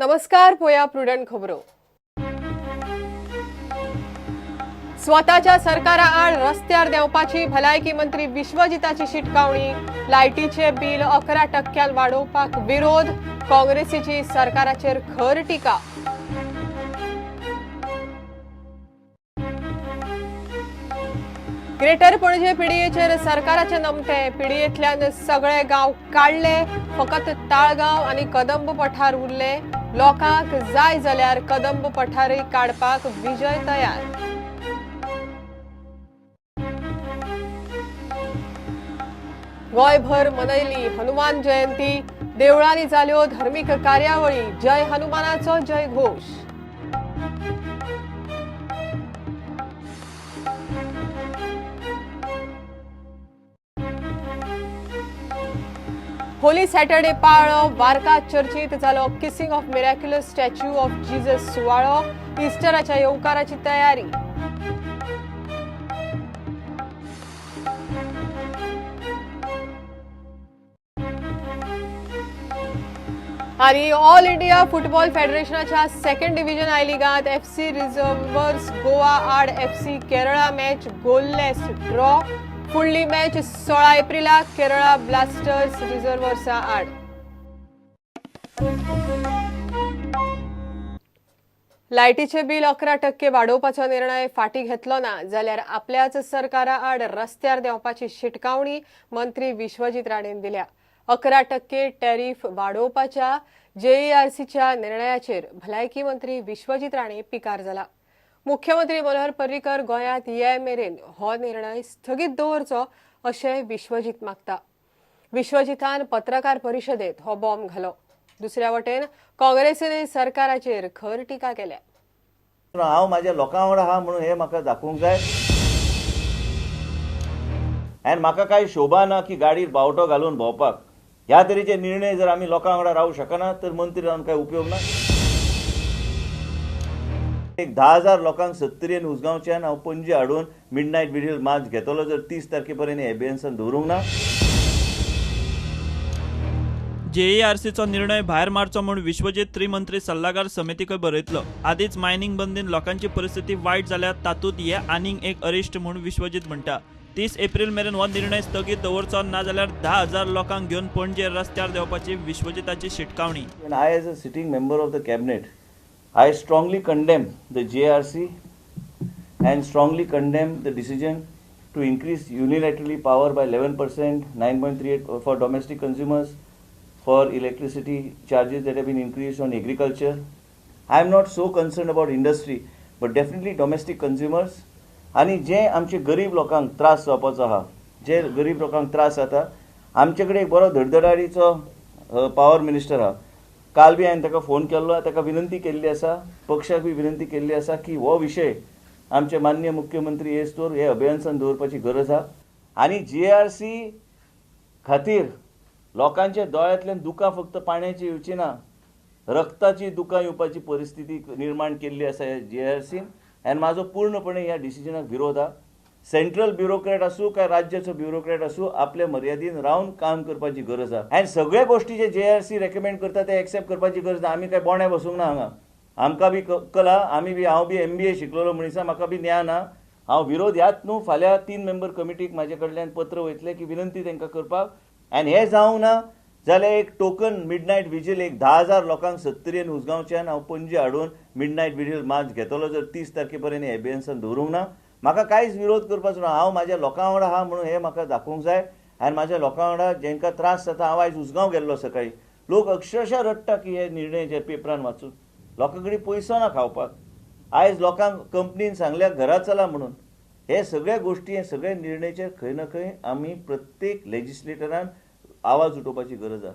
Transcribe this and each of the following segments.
नमस्कार. पोया प्रुडंट खबरो. स्वताच्या सरकारा आड रस्त्यार देवपाची भलायकी मंत्री विश्वजिताची शिटकावणी. लायटीचे बिल 11% वाडोवपाक विरोध. काँग्रेसीची सरकाराचेर खर टिका. ग्रेटर पणजे पिडीएचेर सरकाराचे नमते. पिडीएतल्यान सगळे गांव काढले. फकत ताळगांव आणि कदंब पठार उरले. लोकांक जाय जाल्यार कदंब पठारय काडपाक विजय तयार. गोंयभर मनयली हनुमान जयंती. देवळांनी जाल्यो धार्मीक कार्यावळी. जय हनुमानाचो जय घोष. होली सॅटर्डे पाळ्ळो. वार्का चर्चीत जालो kissing of miraculous statue of Jesus सुवाळो. इस्टराच्या येवकाराची तयारी. आणि ऑल इंडिया फुटबॉल फेडरेशनाच्या सेकंड डिव्हिजन आय लिगांत एफसी रिझर्व्हर्स गोवा आड FC Kerala match goalless draw. फुडली मॅच 16 एप्रिलाक केरळा ब्लास्टर्स रिझर्व्हर्सा आड. लायटीचे बिल 11% वाडोवपाचो निर्णय फाटीं घेतलो ना जाल्यार आपल्याच सरकारा आड रस्त्यार देवपाची शिटकावणी मंत्री विश्वजीत राणेन दिल्या. 11% टॅरिफ वाडोवपाच्या जेईआरसीच्या निर्णयाचेर भलायकी मंत्री विश्वजीत राणे पिकार जाला. मुख्यमंत्री मनोहर पर्रीकर गोंयांत ये मेरेन हो निर्णय स्थगीत दवरचो अशें विश्वजीत मागता. विश्वजितान पत्रकार परिशदेत हो बॉम्ब घालो. दुसऱ्या वटेन काँग्रेसीन सरकाराचेर खर टिका केल्या. हांव म्हाज्या लोकां वांगडा आहा म्हणून हे म्हाका दाखोवंक जाय. आनी म्हाका कांय शोभा ना की गाडीर बावटो घालून भोंवपाक. ह्या तरेचे निर्णय जर आमी लोकां वांगडा रावूंक शकना तर मंत्री जावन कांय उपयोग ना. एक 10,000 लोकांक सत्तरेन उसगांवच्यान हांव पणजे हाडून मिडनायट व्हिडिओ मार्च घेतलो जर 30 तारखेपर्यंत एबियन्सान दवरूंक ना. जेईआरसीचो निर्णय भायर मारचो म्हूण विश्वजीत त्रिमंत्री सल्लागार समितीक बरयतलो. आदींच मायनिंग बंदीन लोकांची परिस्थिती वायट जाल्या तातूंत हे आनीक एक अरिश्ट म्हूण विश्वजीत म्हणटा. 30 एप्रिल मेरेन हो निर्णय स्थगीत दवरचो ना जाल्यार 10,000 लोकांक घेवन पणजे रस्त्यार देवपाची विश्वजिताची शिटकावणी. I as a sitting member of the cabinet, I strongly condemn the JRC and strongly condemn the decision to increase unilaterally power by 11%, 9.38 for domestic consumers, for electricity charges that have been increased on agriculture. I am not so concerned about industry, but definitely domestic consumers. आणि जे आमचे गरीब लोकांक त्रास जावपाचो आहा, जे गरीब लोकांक त्रास जाता, आमचे कडेन एक बरो धडधडाडीचो पावर मिनिस्टर आहा. काल बी हांवें ताका फोन केल्लो, ताका विनंती केल्ली आसा, पक्षाक बी विनंती केल्ली आसा की हो विशय आमचे माननीय मुख्यमंत्री येस्तोर हे अभियानसान दवरपाची गरज आहा. आनी JRC खातीर लोकांच्या दोळ्यांतल्यान दुकां फक्त पाण्याची येवची ना, रक्ताची दुकां येवपाची परिस्थिती निर्माण केल्ली आसा ह्या JRCन. आनी म्हाजो पूर्णपणे ह्या डिसिजनाक विरोध आहा. सेंट्रल ब्युरोक्रेट आसूं काय राज्याचो ब्युरोक्रेट आसूं, आपल्या मर्यादेन रावन काम करपाची गरज आहा. आनी सगळे गोष्टी जे JRC रेकमेंड करता ते एक्सेप्ट करपाची गरज ना. आमी काय बोंडे बसूंक ना हांगा. आमकां बी अक्कल आहा. हांव बी MBA शिकलेलो मनीस, म्हाका बी ज्ञान आहा. हांव विरोध ह्यात न्हू, फाल्यां 3 मेंबर कमिटीक म्हाजे कडल्यान पत्र वयतलें की विनंती तांकां करपाक. आनी हें जावंक ना जाल्यार एक टोकन मिडनायट विजील एक 10,000 लोकांक सत्तरेन उसगांवच्यान हांव पणजे हाडून मिडनायट व्हिडिओ मार्च घेतलो जर 30 तारखेपर्यंत एबियन्सान दवरूंक ना. म्हाका कांयच विरोध करपाचो ना. हांव म्हाज्या लोकां वांगडा आहा म्हणून हे म्हाका दाखोवंक जाय. आनी म्हाज्या लोकां वांगडा जेंकां त्रास जाता, हांव आयज उसगांव गेल्लो सकाळीं. लोक अक्षरशः रडटा की हे निर्णय जे पेपरान वाचून. लोकां कडेन पयसो ना खावपाक. आयज लोकांक कंपनीन सांगल्या घरा चला म्हणून. हे सगळे गोश्टी, हे सगळे निर्णयाचेर खंय ना खंय आमी प्रत्येक लेजिस्लेटरान आवाज उठोवपाची गरज आहा.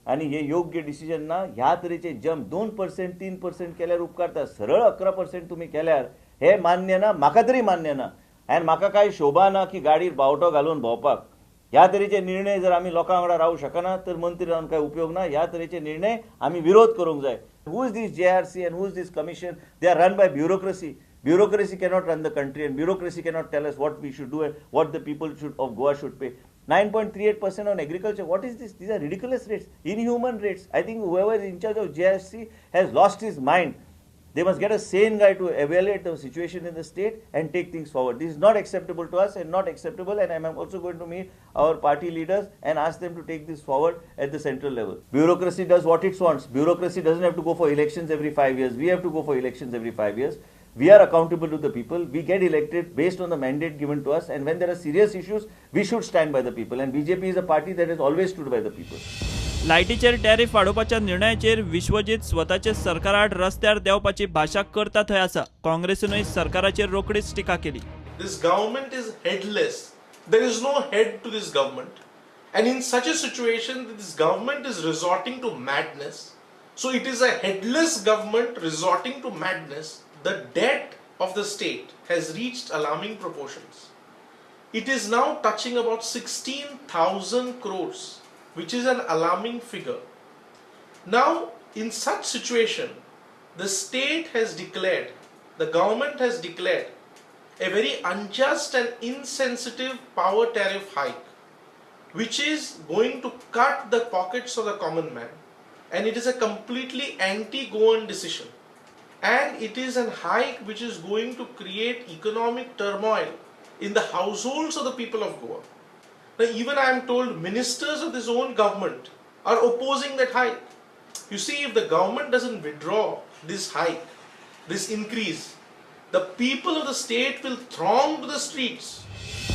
आनी हे योग्य डिसिजन ना. ह्या तरेचे जंप 2%, 3% केल्यार उपकारता. सरळ 11% तुमी केल्यार हे मान्य ना, म्हाका तरी मान्य ना. आनी म्हाका कांय शोभा ना की गाडीर बावटो घालून भोंवपाक. ह्या तरेचे निर्णय जर आमी लोकां वांगडा रावूंक शकना तर मंत्री जावन कांय उपयोग ना. ह्या तरेचे निर्णय आमी विरोध करूंक जाय. Who is this JRC and who is this commission? They are run by bureaucracy. Bureaucracy cannot run the country and bureaucracy cannot tell us what we should do and what the people of Goa should pay. 9.38% on agriculture. What is this? These are ridiculous rates, inhuman rates. I think whoever is in charge of JRC has lost his mind. They must get a sane guy to evaluate the situation in the state and take things forward. This is not acceptable to us and not acceptable, and I'm also going to meet our party leaders and ask them to take this forward at the central level. Bureaucracy does what it wants. Bureaucracy doesn't have to go for elections every 5 years. We have to go for elections every 5 years. We are accountable to the people. We get elected based on the mandate given to us, and when there are serious issues, we should stand by the people. And BJP is a party that has always stood by the people. लायटीचेर tariff वाडोवपाच्या निर्णयाचेर विश्वजीत स्वताचे सरकार आड रस्त्यार देवपाची भाशा करता थंय आसा. काँग्रेसीनूय सरकाराचेर रोखडीच टिका केली. This government is headless. There is no head to this government. And in such a situation, this government is resorting to madness. So it is a headless government resorting to madness. The debt of the state has reached alarming proportions. It is now touching about 16,000 crores, which is an alarming figure. Now, in such situation, the state has declared, the government has declared a very unjust and insensitive power tariff hike, which is going to cut the pockets of the common man, and it is a completely anti-Goan decision. And it is a hike which is going to create economic turmoil in the households of the people of Goa. Now, even I am told ministers of this own government are opposing that hike. You see, if the government doesn't withdraw this hike, this increase, the people of the state will throng to the streets.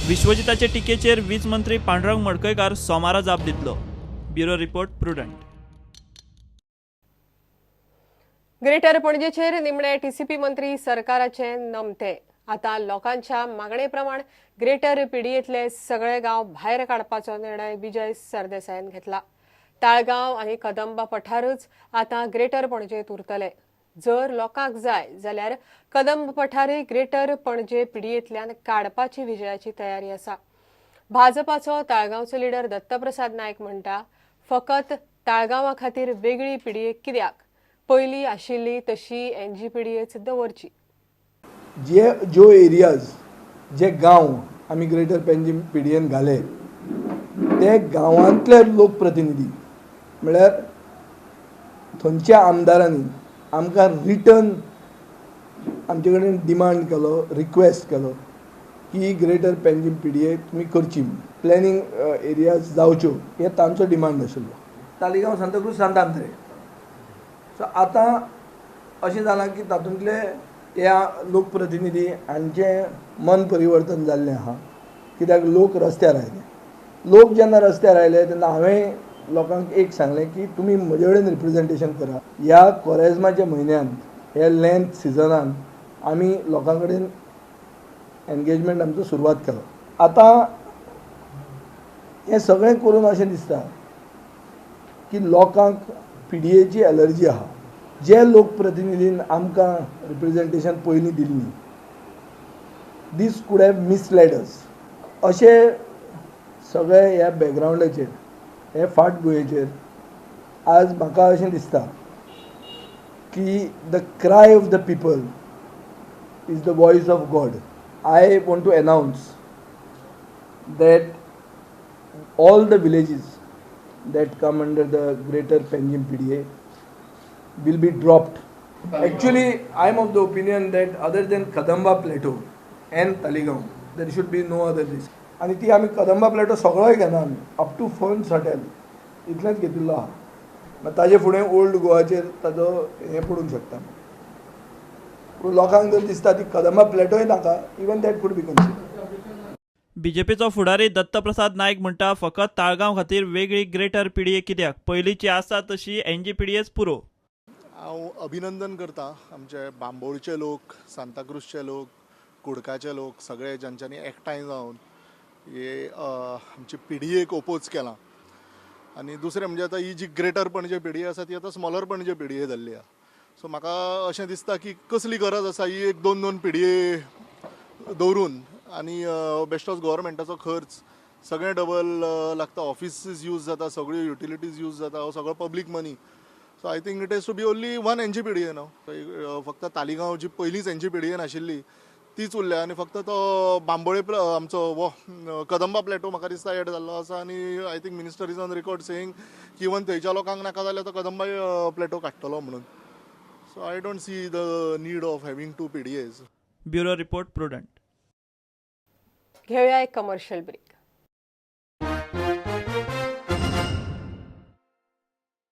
विश्वजिताचे टिकेचेर वीज मंत्री पांडुरंग मडकयकार सोमारा जाप दितलो. Bureau report prudent. Greater पणजेचेर निमणे TCP मंत्री सरकाराचे नमते. आता लोकांच्या मागणेप्रमाण ग्रेटर पिडीयेतले सगळे गांव भायर काडपाचो निर्णय विजय सरदेसायान घेतला. ताळगांव आनी कदंबा पठारच आता ग्रेटर पणजेत उरतले. जर लोकांक जाय जाल्यार कदंब पठारय ग्रेटर पणजे पिडीयेंतल्यान काडपाची विजयाची तयारी आसा. भाजपाचो ताळगांवचो लिडर दत्तप्रसाद नायक म्हणटा, फकत ताळगांवा खातीर वेगळी पिडीयेक कित्याक? पयलीं आशिल्ली तशी एनजी पिडीयेच दवरची. ज्यो एरियाज जे गांव आमी ग्रेटर पेंजीम पिडीएन घाले ते गांवांतले लोकप्रतिनिधी म्हळ्यार थंयच्या आमदारांनी आमकां रिटर्न आमचे कडेन डिमांड केलो, रिक्वेस्ट केलो की ग्रेटर पेंजीम पिडीए तुमी करची, प्लॅनिंग एरियाज जावच्यो, हे तांचो डिमांड आशिल्लो. तालिगांव सांताक्रूज सांतांत्रे. सो आतां अशें जालां की तातूंतले ह्या लोकप्रतिनिधी हांचें मन परिवर्तन जाल्लें आहा. कित्याक लोक रस्त्यार आयले. लोक जेन्ना रस्त्यार आयले तेन्ना हांवें लोकांक एक सांगलें की तुमी म्हजे कडेन रिप्रेझेंटेशन करा. ह्या कोरेजमाच्या म्हयन्यांत, हे लेंथ सिजनान आमी लोकां कडेन एनगेजमेंट आमचो सुरवात केलो. आतां हें सगळें करून अशें दिसता की लोकांक पिडीएची एलर्जी आहा. जे लोकप्रतिनिधीन आमकां रिप्रेझेंटेशन पयलीं दिल्लीं, दीस कूड हॅव मिसलेड अस. अशें सगळे ह्या बॅकग्रावंडाचेर, हे फाटभुंयेचेर आज म्हाका अशें दिसता की the cry of the people is the voice of God. I want to announce that all the villages that come under the greater Penjim PDA will be dropped. Actually, I am of the opinion that other than Kadamba Plateau and Taligaon, there should be no other risk. आणि ती आमी कदंबा प्लेटो सगळोय घेना, आमी up to फन्स hotel इतलेंच घेतिल्लो आहा. मागीर ताजे फुडें ओल्ड गोवाचेर ताजो हें पडूंक शकता. पूण लोकांक जर दिसता ती कदंबा प्लेटोय नाका, even that could be consider. बीजेपीचो फुडारी दत्तप्रसाद नायक म्हणटा, फकत ताळगांव खातीर वेगळी ग्रेटर पिडीए कित्याक? पयलींची आसा तशी एनजी पिडीएच पुरो. हांव अभिनंदन करता आमचे बांबोळचे लोक, सांताक्रूजचे लोक, कुडकाचे लोक सगळे जांच्यांनी एकठांय जावन हे आमची पिडीएक ओपोज केलां. आनी दुसरें म्हणजे आतां ही जी ग्रेटर पणजे पिडीए आसा ती आतां स्मॉलर पणजे पिडीए जाल्ली आहा. सो म्हाका अशें दिसता की कसली गरज आसा ही एक दोन दोन पिडीए दवरून, आनी बेश्टोच गव्हर्मेंटाचो खर्च सगळें डबल लागता. ऑफिसीस यूज जाता, सगळ्यो युटिलिटीज यूज जाता, हो सगळो public money. So I think it has to be only one NG PDA नाव. फक्त तालिगांव जी पयलींच एनजी पिडीएन आशिल्ली तीच उरल्या आनी फक्त तो बांबोळे आमचो वो कदंबा प्लॅटो म्हाका दिसता एड जाल्लो आसा आनी I think minister is on record saying की इवन थंयच्या लोकांक नाका जाल्यार तो कदंबा प्लॅटो काडटलो म्हणून. So I don't see the need of having 2 PDAs. Bureau report prudent. घेऊया एक कमर्शियल ब्रेक.